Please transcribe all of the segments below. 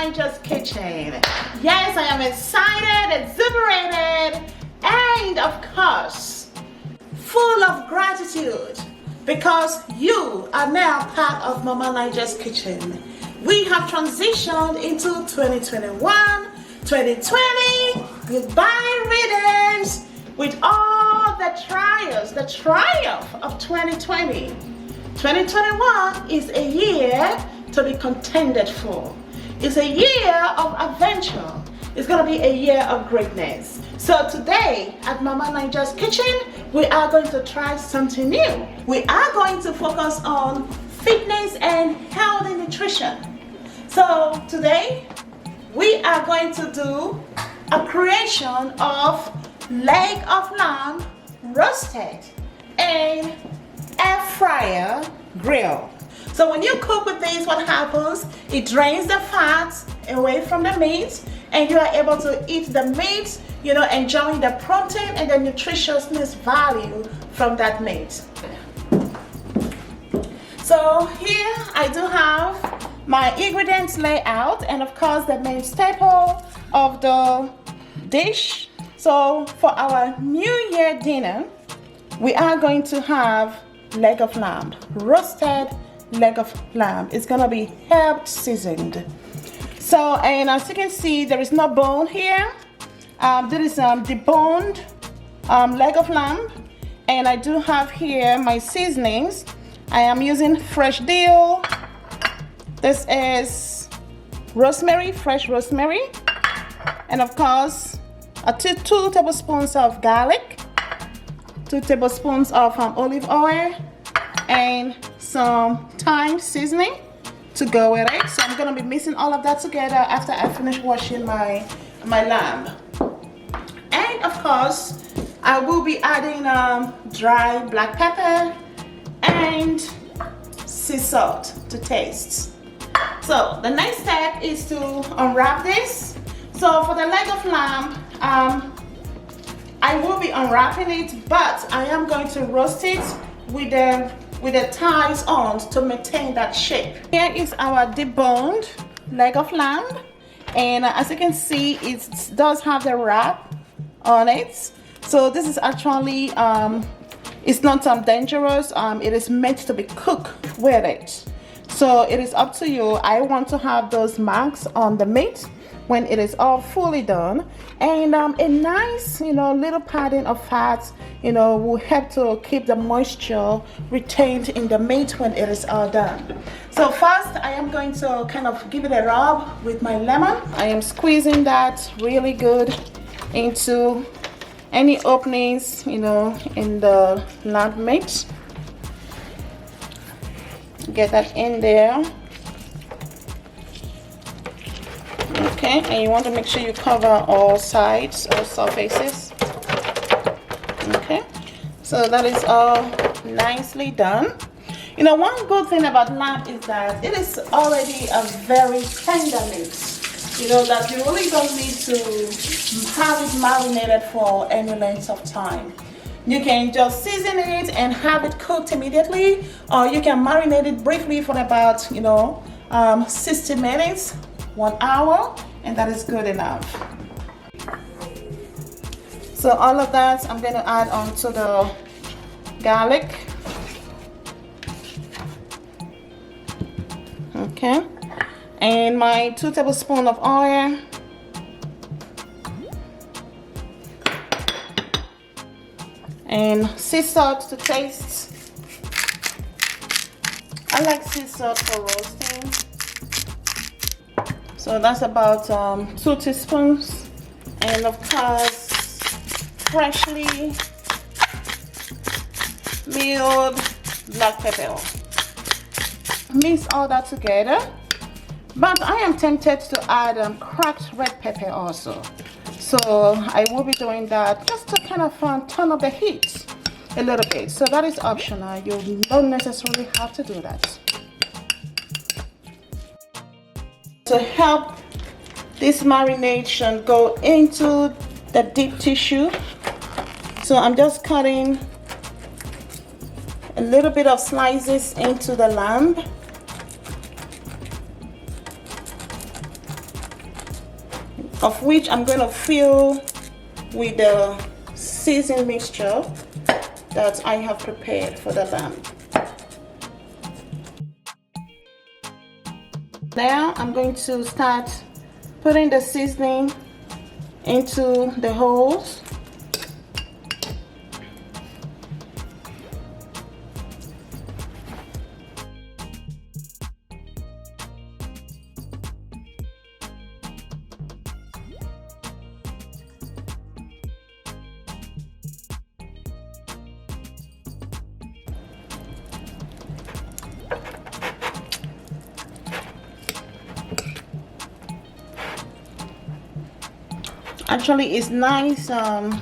Niger's Kitchen. Yes, I am excited, exhilarated, and of course, full of gratitude because you are now part of Mama Niger's Kitchen. We have transitioned into 2021, 2020, goodbye riddance with all the trials, the triumph of 2020. 2021 is a year to be contended for. It's a year of adventure. It's going to be a year of greatness. So today at Mama Niger's Kitchen, we are going to try something new. We are going to focus on fitness and healthy nutrition. So today, we are going to do a creation of leg of lamb roasted in air fryer grill. So when you cook with this, what happens? It drains the fat away from the meat, and you are able to eat the meat, enjoying the protein and the nutritiousness value from that meat. So here I do have my ingredients layout, and of course the main staple of the dish. So for our New Year dinner, we are going to have leg of lamb, roasted leg of lamb. It's gonna be herb seasoned. So, and as you can see, there is no bone here. There is deboned leg of lamb, and I do have here my seasonings. I am using fresh dill. This is rosemary, fresh rosemary, and of course, 2 tablespoons of garlic, 2 tablespoons of olive oil, and some thyme seasoning to go with it. So I'm gonna be mixing all of that together after I finish washing my lamb. And of course, I will be adding dry black pepper and sea salt to taste. So the next step is to unwrap this. So for the leg of lamb, I will be unwrapping it, but I am going to roast it with the thighs on to maintain that shape. Here is our deboned leg of lamb, and as you can see, it does have the wrap on it. So this is actually it's not dangerous. It is meant to be cooked with it. So it is up to you. I want to have those marks on the meat when it is all fully done, and a nice little padding of fat will help to keep the moisture retained in the meat when it is all done. So first I am going to kind of give it a rub with my lemon. I am squeezing that really good into any openings in the lamb meat. Get that in there. Okay, and you want to make sure you cover all sides, all surfaces. Okay, so that is all nicely done. One good thing about lamb is that it is already a very tender meat. That you really don't need to have it marinated for any length of time. You can just season it and have it cooked immediately, or you can marinate it briefly for about 60 minutes, 1 hour, and that is good enough. So all of that I'm going to add onto the garlic. Okay, and my 2 tablespoons of oil. And sea salt to taste. I like sea salt for roasting. So that's about 2 teaspoons. And of course, freshly milled black pepper. Mix all that together. But I am tempted to add cracked red pepper also. So I will be doing that just to kind of turn up the heat a little bit. So that is optional. You don't necessarily have to do that. To help this marination go into the deep tissue, so I'm just cutting a little bit of slices into the lamb. of which I'm going to fill with the seasoned mixture that I have prepared for the lamb. Now I'm going to start putting the seasoning into the holes. Actually, it's nice.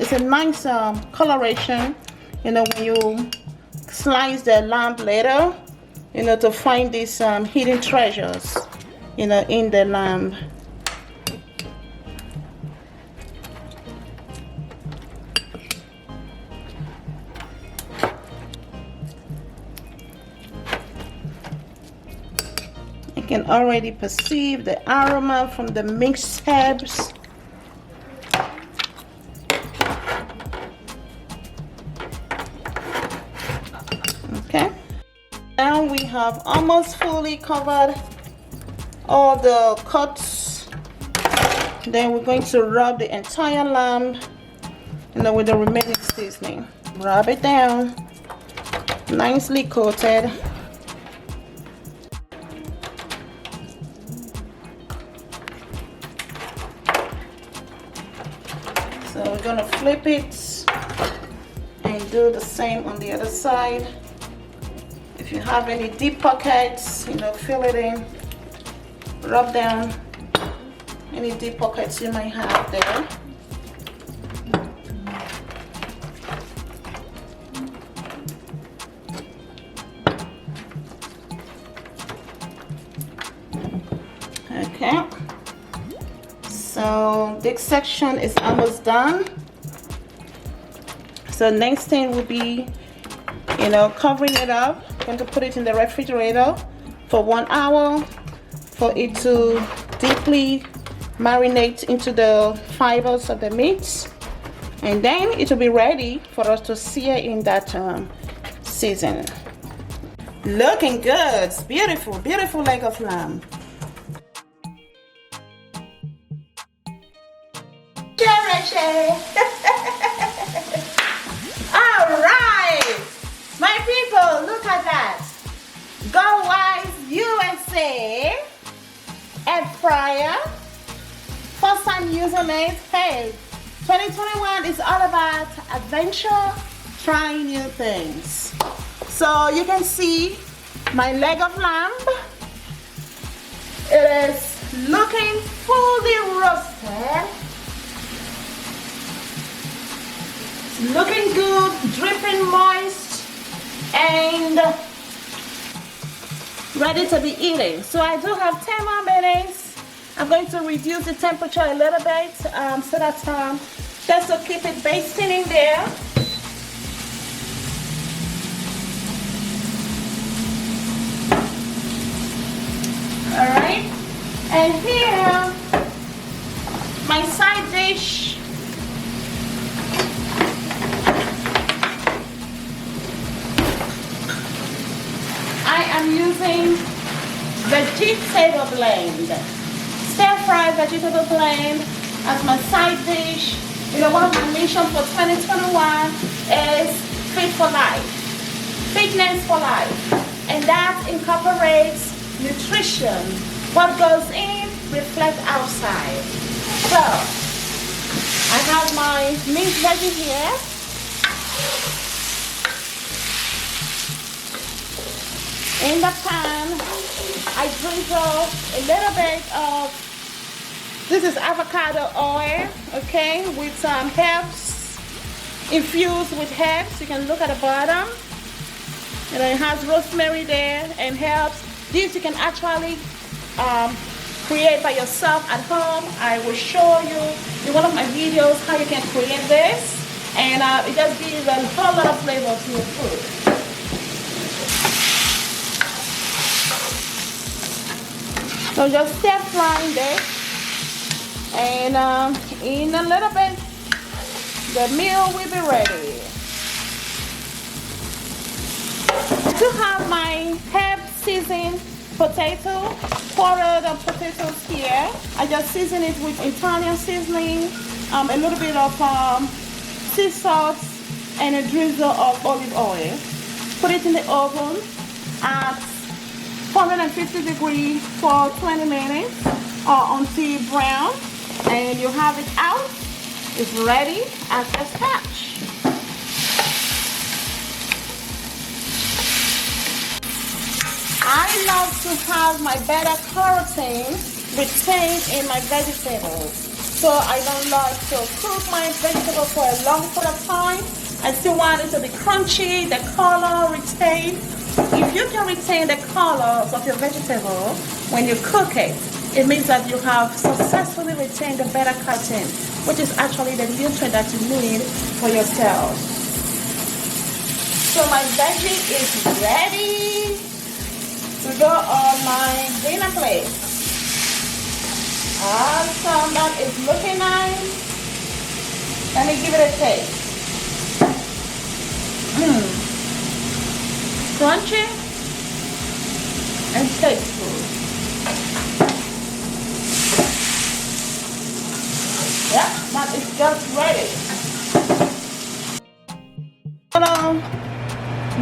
It's a nice coloration, you know, when you slice the lamb later, you know, to find these hidden treasures, you know, in the lamb. You can already perceive the aroma from the mixed herbs. Okay, now we have almost fully covered all the cuts. Then we're going to rub the entire lamb, you know, with the remaining seasoning. Rub it down, nicely coated. So we're gonna flip it and do the same on the other side. If you have any deep pockets, you know, fill it in, rub down any deep pockets you might have there. Okay, so this section is almost done. So next thing will be, you know, covering it up. I'm going to put it in the refrigerator for 1 hour for it to deeply marinate into the fibers of the meat, and then it will be ready for us to sear in that seasoning. Looking good. Beautiful, beautiful leg of lamb. All right, my people, look at that. Go Wise USA air fryer. First time using it. Hey, 2021 is all about adventure, trying new things. So you can see my leg of lamb. It is looking fully roasted. Looking good, dripping moist, and ready to be eaten. So I do have 10 more minutes. I'm going to reduce the temperature a little bit so that just to keep it basting in there. All right, and here my side dish. I am using vegetable blend, stir-fried vegetable blend as my side dish. You know, one of my missions for 2021 is Fit for Life, Fitness for Life, and that incorporates nutrition. What goes in reflects outside. So I have my meat veggie here. In the pan, I drizzle a little bit of, this is avocado oil, okay, with some herbs, infused with herbs. You can look at the bottom. You know, it has rosemary there and herbs. This you can actually create by yourself at home. I will show you in one of my videos how you can create this, and it just gives a whole lot of flavor to your food. So just stir frying this, and And in a little bit, the meal will be ready. I do have my herb seasoned potato, quartered potatoes here. I just season it with Italian seasoning, a little bit of sea salt, and a drizzle of olive oil. Put it in the oven at 450 degrees for 20 minutes or until brown, and you have it out. It's ready as a starch. I love to have my beta carotene retained in my vegetables. So I don't like to cook my vegetables for a long period of time. I still want it to be crunchy, the color retained. If you can retain the colors of your vegetable when you cook it, it means that you have successfully retained the beta carotene, which is actually the nutrient that you need for your cells. So my veggie is ready to go on my dinner plate. Awesome, that is looking nice. Let me give it a taste. Crunchy and tasteful. Yeah, that is just ready.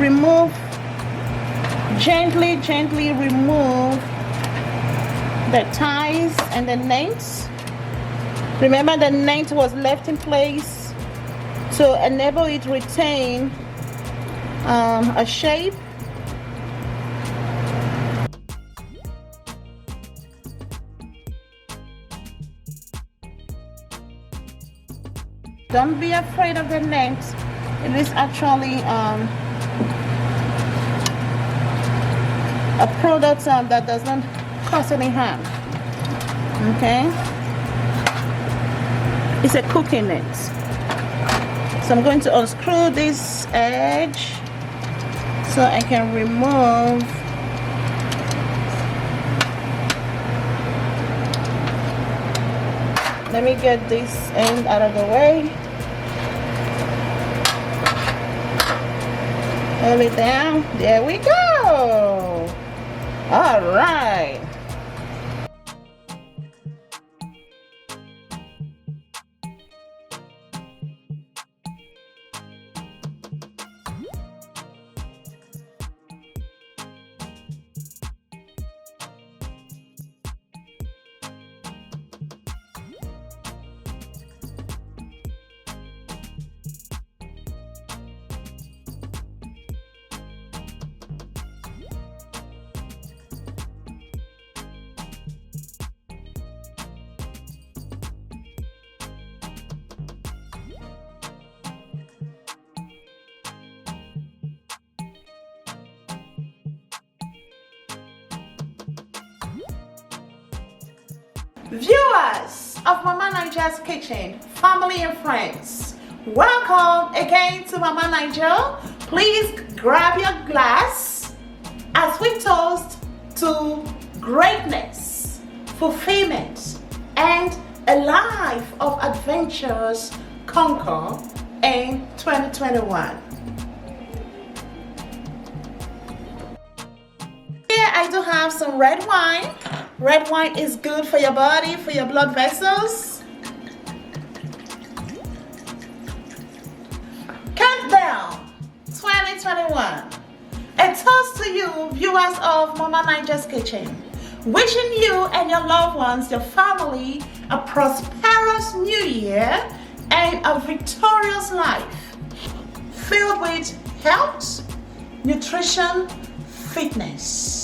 Remove, gently remove the ties and the nails. Remember, the nails was left in place to enable it to retain a shape. Don't be afraid of the nails. It is actually a product that does not cause any harm. Okay, it's a cooking net. So I'm going to unscrew this edge so I can remove let me get this end out of the way. Hold it down. There we go. All right. Viewers of Mama Niger's Kitchen, family and friends, welcome again to Mama Niger. Please grab your glass as we toast to greatness, fulfillment, and a life of adventures conquer in 2021. Here I do have some red wine. Red wine is good for your body, for your blood vessels. Countdown 2021. A toast to you, viewers of Mama Niger's Kitchen. Wishing you and your loved ones, your family, a prosperous new year and a victorious life filled with health, nutrition, fitness.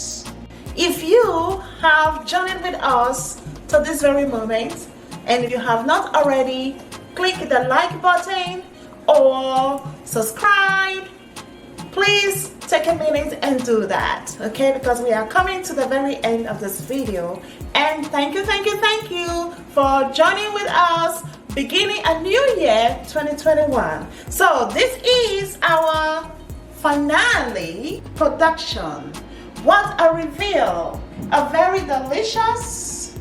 If you have joined with us to this very moment, and if you have not already, click the like button or subscribe. Please take a minute and do that, okay? Because we are coming to the very end of this video. And thank you for joining with us, beginning a new year, 2021. So this is our finale production. What a reveal! A very delicious,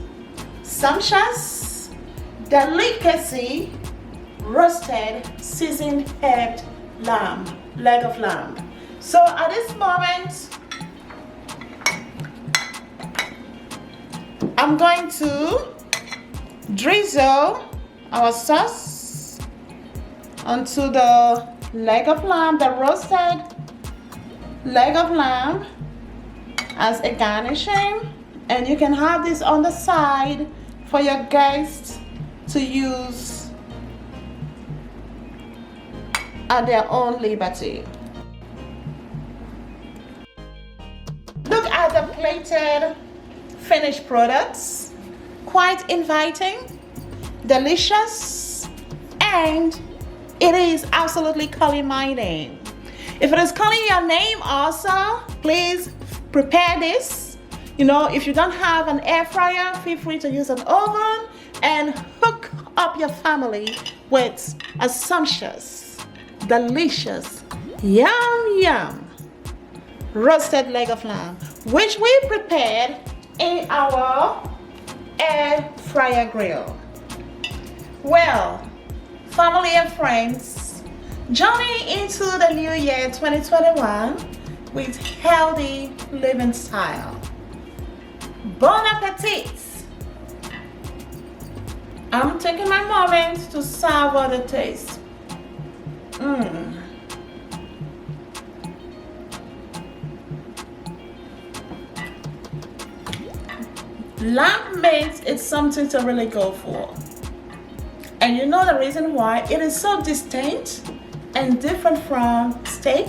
sumptuous, delicacy roasted seasoned herb lamb, leg of lamb. So at this moment, I'm going to drizzle our sauce onto the leg of lamb, the roasted leg of lamb, as a garnishing. And you can have this on the side for your guests to use at their own liberty. Look at the plated finished products. Quite inviting, delicious, and it is absolutely calling my name. If it is calling your name also, please prepare this. You know, if you don't have an air fryer, feel free to use an oven and hook up your family with a sumptuous, delicious, yum roasted leg of lamb, which we prepared in our air fryer grill. Well, family and friends, journey into the new year 2021 with healthy living style. Bon appetit! I'm taking my moment to savor the taste. Lamb meat is something to really go for. And you know the reason why? It is so distinct and different from steak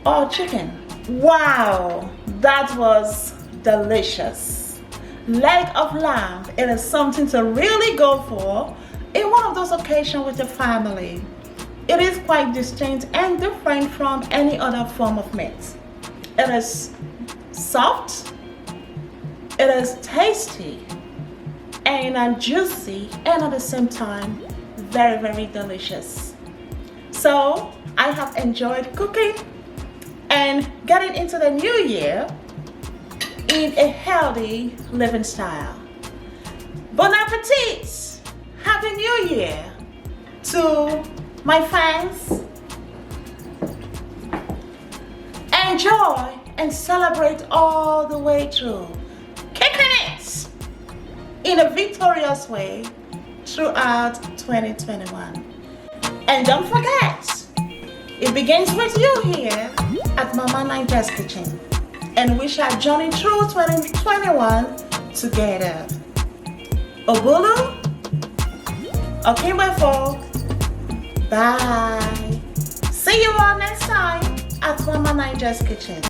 or chicken. Wow, that was delicious. Leg of lamb, it is something to really go for in one of those occasions with your family. It is quite distinct and different from any other form of meat. It is soft, it is tasty, and juicy, and at the same time very delicious. So I have enjoyed cooking and getting into the new year in a healthy living style. Bon appetit! Happy New Year to my fans. Enjoy and celebrate all the way through, kicking it in a victorious way throughout 2021. And don't forget, it begins with you here at Mama Niger's Kitchen. And we shall journey through 2021 together. Obulu, Okimwefo, bye. See you all next time at Mama Niger's Kitchen.